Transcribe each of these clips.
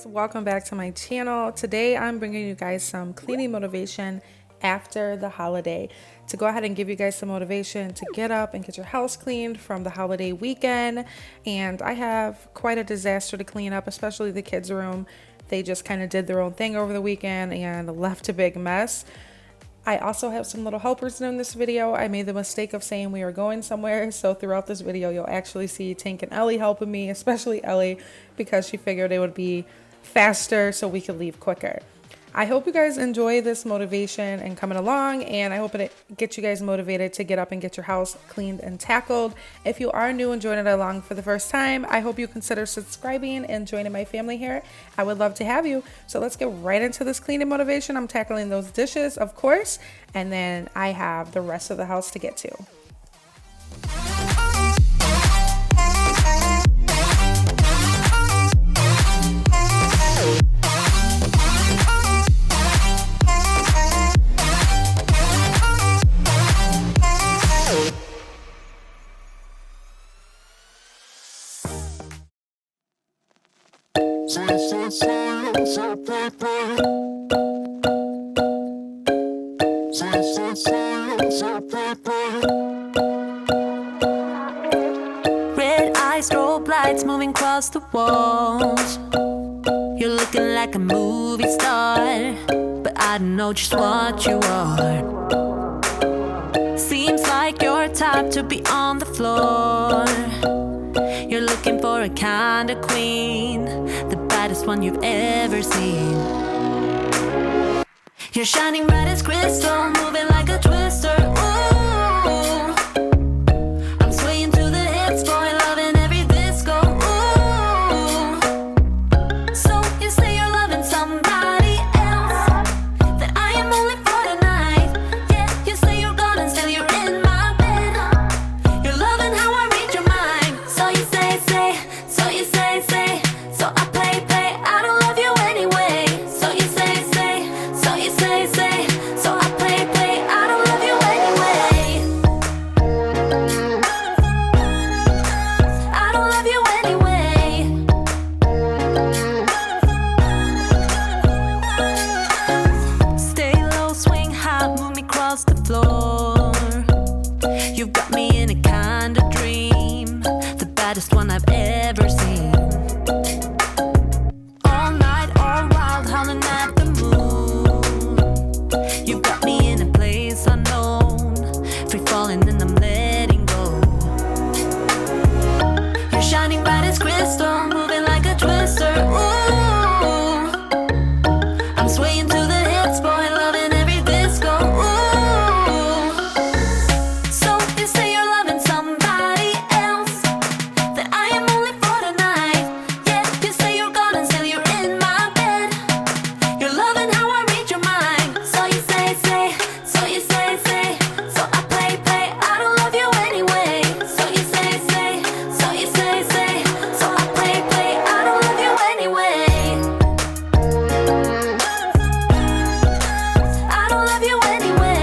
Welcome back to my channel. Today I'm bringing you guys some cleaning motivation after the holiday, to go ahead and give you guys some motivation to get up and get your house cleaned from the holiday weekend. And I have quite a disaster to clean up, especially the kids' room. They just kind of did their own thing over the weekend and left a big mess. I also have some little helpers in this video. I made the mistake of saying we are going somewhere, so throughout this video you'll actually see Tank and Ellie helping me, especially Ellie, because she figured it would be faster so we could leave quicker. I hope you guys enjoy this motivation and coming along, and I hope it gets you guys motivated to get up and get your house cleaned and tackled. If you are new and joining along for the first time, I hope you consider subscribing and joining my family here. I would love to have you. So let's get right into this cleaning motivation. I'm tackling those dishes, of course, and then I have the rest of the house to get to. Red eyes, strobe lights moving across the walls. You're looking like a movie star, but I don't know just what you are. Seems like your type to be on the floor. You're looking for a kind of queen, the baddest one you've ever seen. You're shining bright as crystal, moving like a twister. Ooh, I'm swaying to the hits, boy, loving every disco. Ooh, so you say you're loving somebody else, that I am only for the night. Yeah, you say you're gone and still you're in my bed. You're loving how I read your mind. So you say, so you say, so I play, I don't love you anyway. So you say, so you say, so I play, I don't love you anyway. I don't love you anyway. Stay low, swing high, move me across the floor. You've got me in a kind of dream, the baddest one I've ever seen. All night, all wild, howling at the moon. You've got me in a place unknown, free falling and I'm letting go. You're shining bright as crystal, moving like a twister. Ooh, I'm swaying to the hits, boy, loving every disco. Ooh, so you say you're loving somebody else, that I am only for the night. Yeah, you say you're gone and still you're in my bed. You're loving how I read your mind. So you say, so you say, so I play, I don't love you anyway. So you say, so you say, so I play, I don't love you anyway. I don't love you anyway.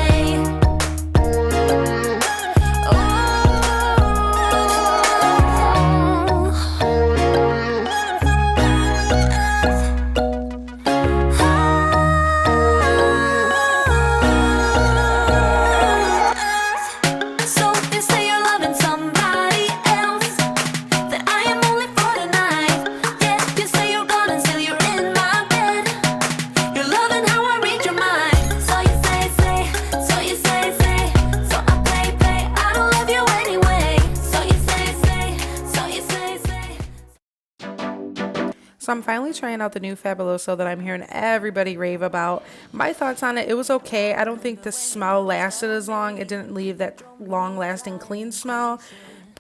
So you say you're loving somebody else, that I am only for the night. Yeah, you say you're gone and still you're in my bed. You're loving how I read your mind. So you say, so you say, so I play, I don't love you anyway. So you say, so you say. So I'm finally trying out the new Fabuloso that I'm hearing everybody rave about. My thoughts on it, it was okay. I don't think the smell lasted as long. It didn't leave that long-lasting clean smell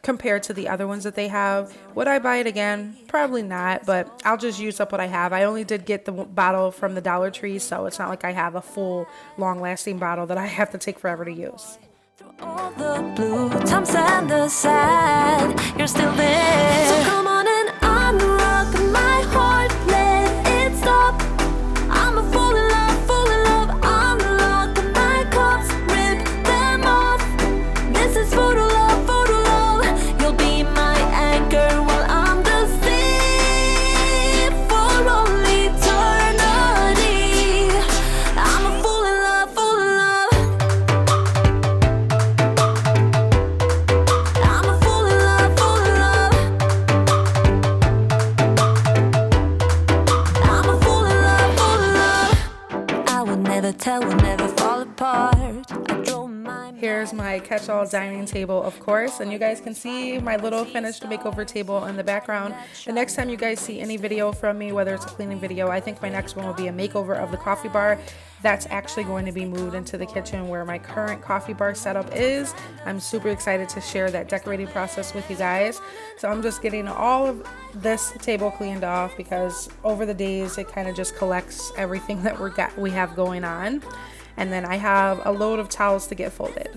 compared to the other ones that they have. Would I buy it again? Probably not, but I'll just use up what I have. I only did get the bottle from the Dollar Tree, so it's not like I have a full long-lasting bottle that I have to take forever to use. Through all the blue times and the sad, you're still there. So come on and unrock my heart, let it stop. I'm a fool in love, unlock my cups, rip them off. This is voodoo love. catch-all dining table, of course, and you guys can see my little finished makeover table in the background. The next time you guys see any video from me, whether it's a cleaning video, I think my next one will be a makeover of the coffee bar. That's actually going to be moved into the kitchen where my current coffee bar setup is. I'm super excited to share that decorating process with you guys. So I'm just getting all of this table cleaned off because over the days it kind of just collects everything that we have going on. And then I have a load of towels to get folded.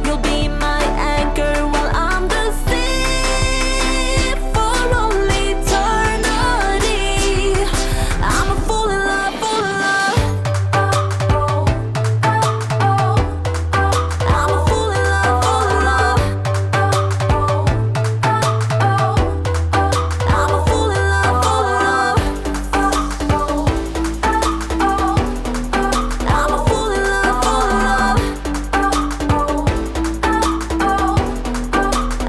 You'll be my anchor while I'm the sea for all eternity. I'm a fool in love, fool in love. I'm a fool in love, fool in love. I'm a fool in love, fool in love. I'm a fool in love, fool in love.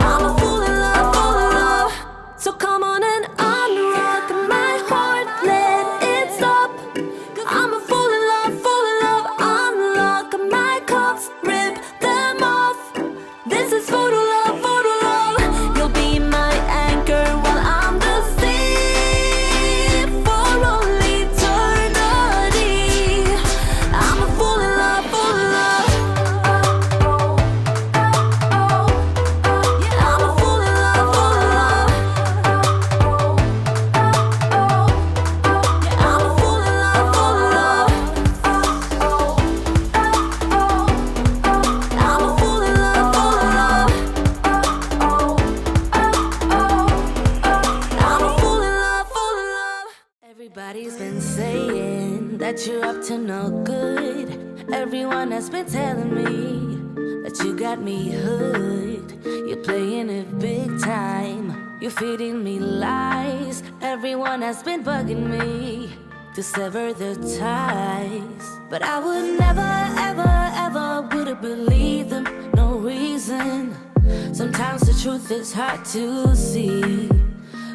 I'm a fool in love, fool in love. So come on and unrock my heart, let it stop. I'm a fool in love, unlock my cuffs, rip them off. This is photo love, photo love. You'll be my anchor while I'm the sea for all eternity. I'm a fool in love, fool in love. I'm a fool in love, fool in love. I'm a fool in love, fool in love. I'm a fool in love, fool in love. I'm a fool in love, fool in love. Everybody's been saying that you're up to no good. Everyone has been telling me that you got me hooked. You're playing it big time. You're feeding me lies. Everyone has been bugging me to sever the ties. But I would never, ever, ever would have believed them. No reason. Sometimes the truth is hard to see.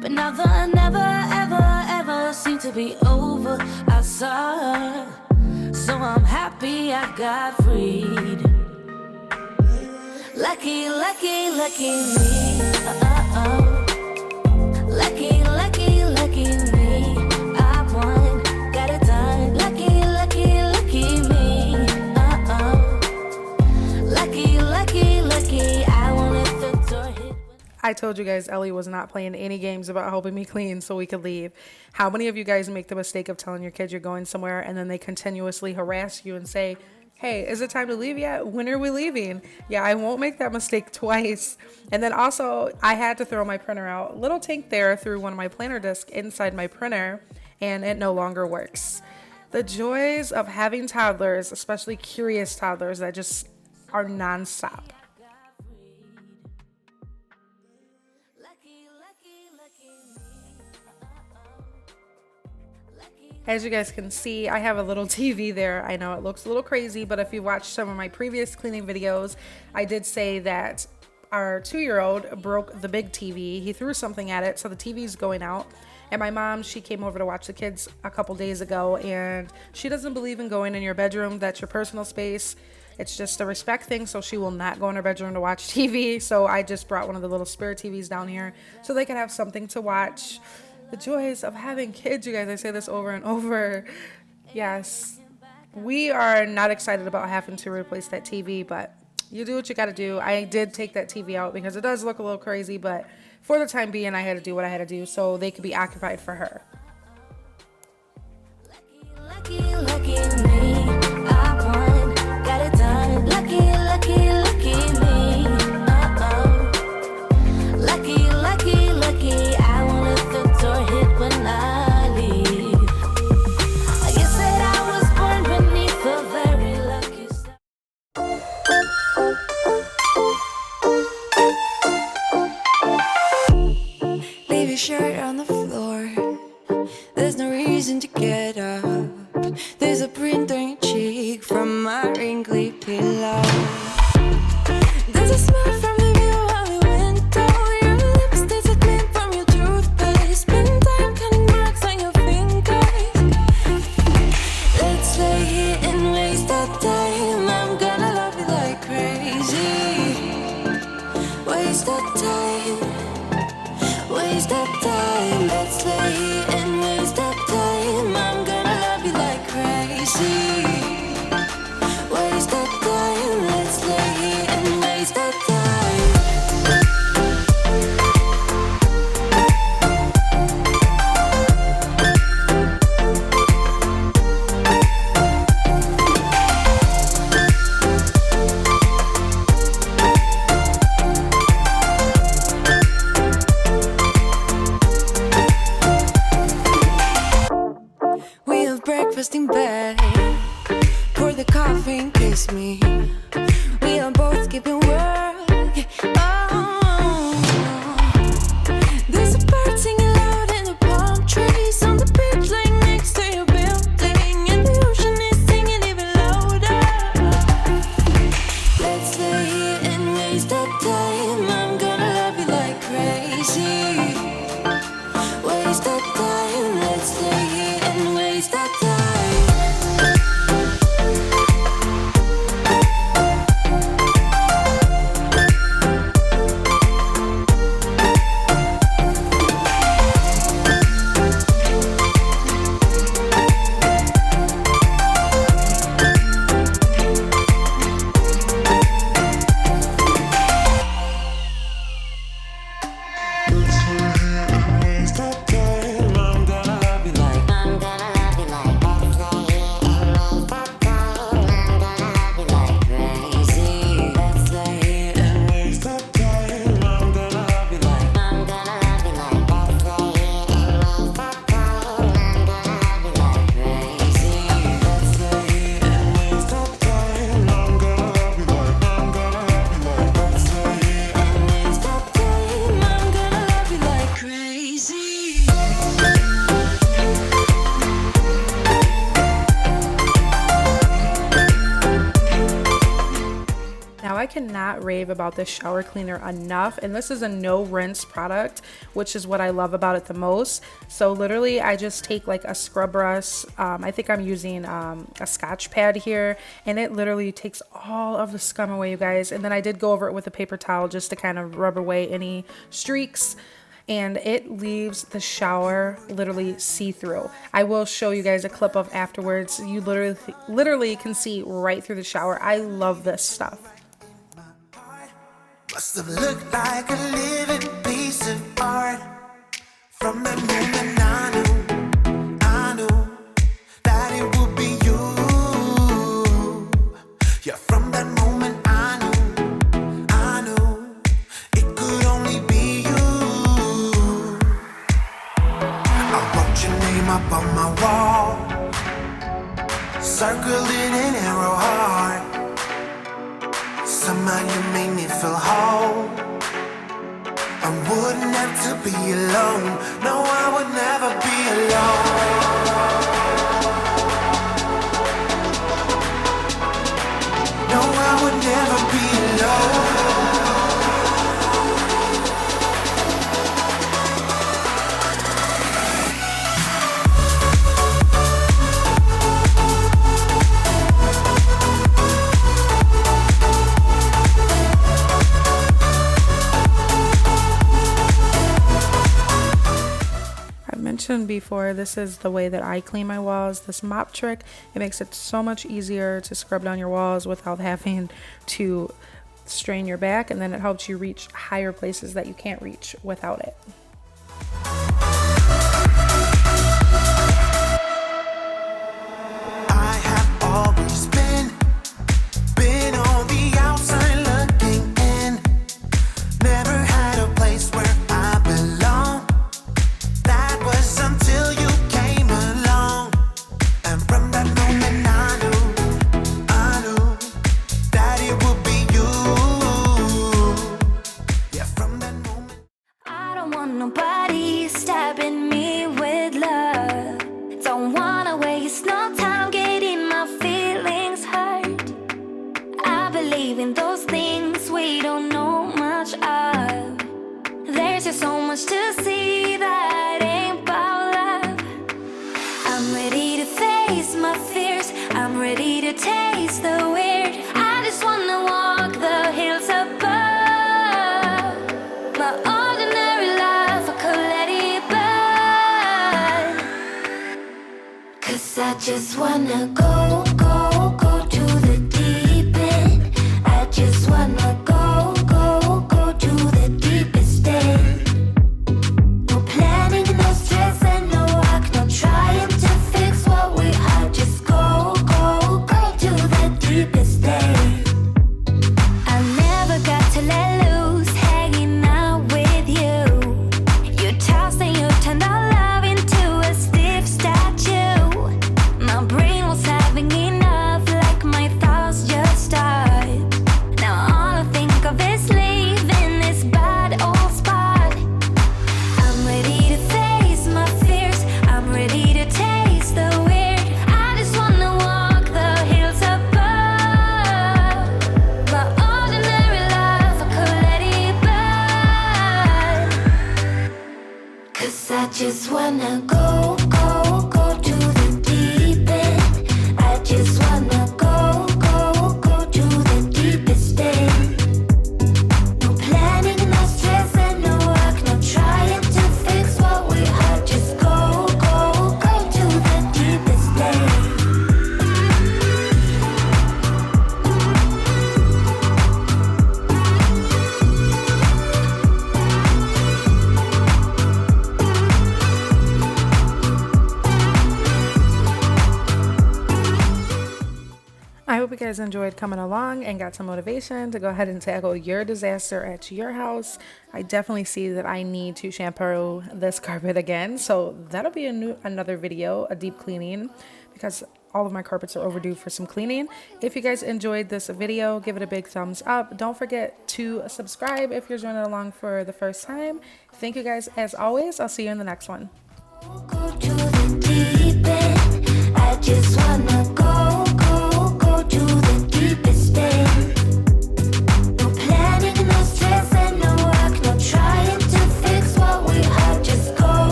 But now the never, ever, ever seem to be over. I saw, so I'm happy I got freed. Lucky, lucky, lucky me. Lucky, lucky, lucky me. I won, got it done. Lucky, lucky, lucky me. Lucky, lucky, lucky. I won't let the door hit. I told you guys Ellie was not playing any games about helping me clean so we could leave. How many of you guys make the mistake of telling your kids you're going somewhere and then they continuously harass you and say, hey, is it time to leave yet? When are we leaving? Yeah, I won't make that mistake twice. And then also, I had to throw my printer out. Little tank there through one of my planner discs inside my printer, and it no longer works. The joys of having toddlers, especially curious toddlers that just are nonstop. Lucky, lucky, lucky me. As you guys can see, I have a little TV there. I know it looks a little crazy, but if you watched some of my previous cleaning videos, I did say that our 2-year-old broke the big TV. He threw something at it, so the TV's going out. And my mom, she came over to watch the kids a couple days ago, and she doesn't believe in going in your bedroom. That's your personal space. It's just a respect thing, so she will not go in her bedroom to watch TV. So I just brought one of the little spare TVs down here so they can have something to watch. The joys of having kids, you guys. I say this over and over. Yes, we are not excited about having to replace that TV, but you do what you got to do. I did take that TV out because it does look a little crazy, but for the time being, I had to do what I had to do so they could be occupied for her. Lucky, lucky me. I won, got it done. Lucky, lucky, lucky me. Lucky, lucky, lucky. I won't let the door hit when I leave. I guess that I was born beneath a very lucky star. Leave your shirt on the floor. waste of time, waste of time. Let's lay here and waste of time. I'm gonna love you like crazy. Waste of time. Let's lay here and waste of time. We have breakfast in bed. Pour the coffee and kiss me. We are both skipping work. Oh, there's a bird singing loud in the palm trees on the beach, laying next to your building, and the ocean is singing even louder. Let's lay here and waste that time. I'm gonna love you like crazy. Waste that time. Let's lay here and waste that time. Now I cannot rave about this shower cleaner enough, and this is a no rinse product, which is what I love about it the most. So literally I just take like a scrub brush, I think I'm using a Scotch pad here, and it literally takes all of the scum away, you guys. And then I did go over it with a paper towel just to kind of rub away any streaks, and it leaves the shower literally see-through. I will show you guys a clip of afterwards. You literally can see right through the shower. I love this stuff. Must have looked like a living piece of art. From the moment I knew that it would be you. Yeah, from that moment I knew it could only be you. I wrote your name up on my wall, circled in an arrow heart. Somehow you made me feel whole. I wouldn't have to be alone. No, I would never be alone. No, I would never be alone. Mentioned before, this is the way that I clean my walls. This mop trick, it makes it so much easier to scrub down your walls without having to strain your back, and then it helps you reach higher places that you can't reach without it. I have always been on the outside looking in. Never had a place where I belong. That was until you came along. And from that moment I knew that it would be you. Yeah, from that moment. I don't want nobody stabbing me with love. Don't wanna waste no time getting my feelings hurt. I believe in those things we don't know much of. There's just so much to see that ain't about love. I'm ready to face my fears. I'm ready to taste the weird. I just wanna walk the hills above. just wanna go, go, go to the deep end. I just wanna go, go, go to the deepest end. No planning, no stress, and no work, no trying to fix what we are. Just go, go, go to the deepest end. I never got to let loose, hanging out with you. You tossed and you turned our love into a stiff statue. My brain was having enough, like my thoughts just stopped. Now all I think of is leaving this bad old spot. I'm ready to face my fears, I'm ready to taste the weird. I just wanna walk the hills above. My ordinary life, I could let it burn. 'Cause I just wanna go, go, go to the deep end. I just wanna go, go, go to the deepest end. No planning, no stress, and no work, no trying to fix what we are. Just go, go, go to the deepest end. I hope you guys enjoyed coming along and got some motivation to go ahead and tackle your disaster at your house. I definitely see that I need to shampoo this carpet again, so that'll be another video, a deep cleaning, because all of my carpets are overdue for some cleaning. If you guys enjoyed this video, give it a big thumbs up. Don't forget to subscribe if you're joining along for the first time. Thank you guys as always. I'll see you in the next one. Go to the deep end. I just wanna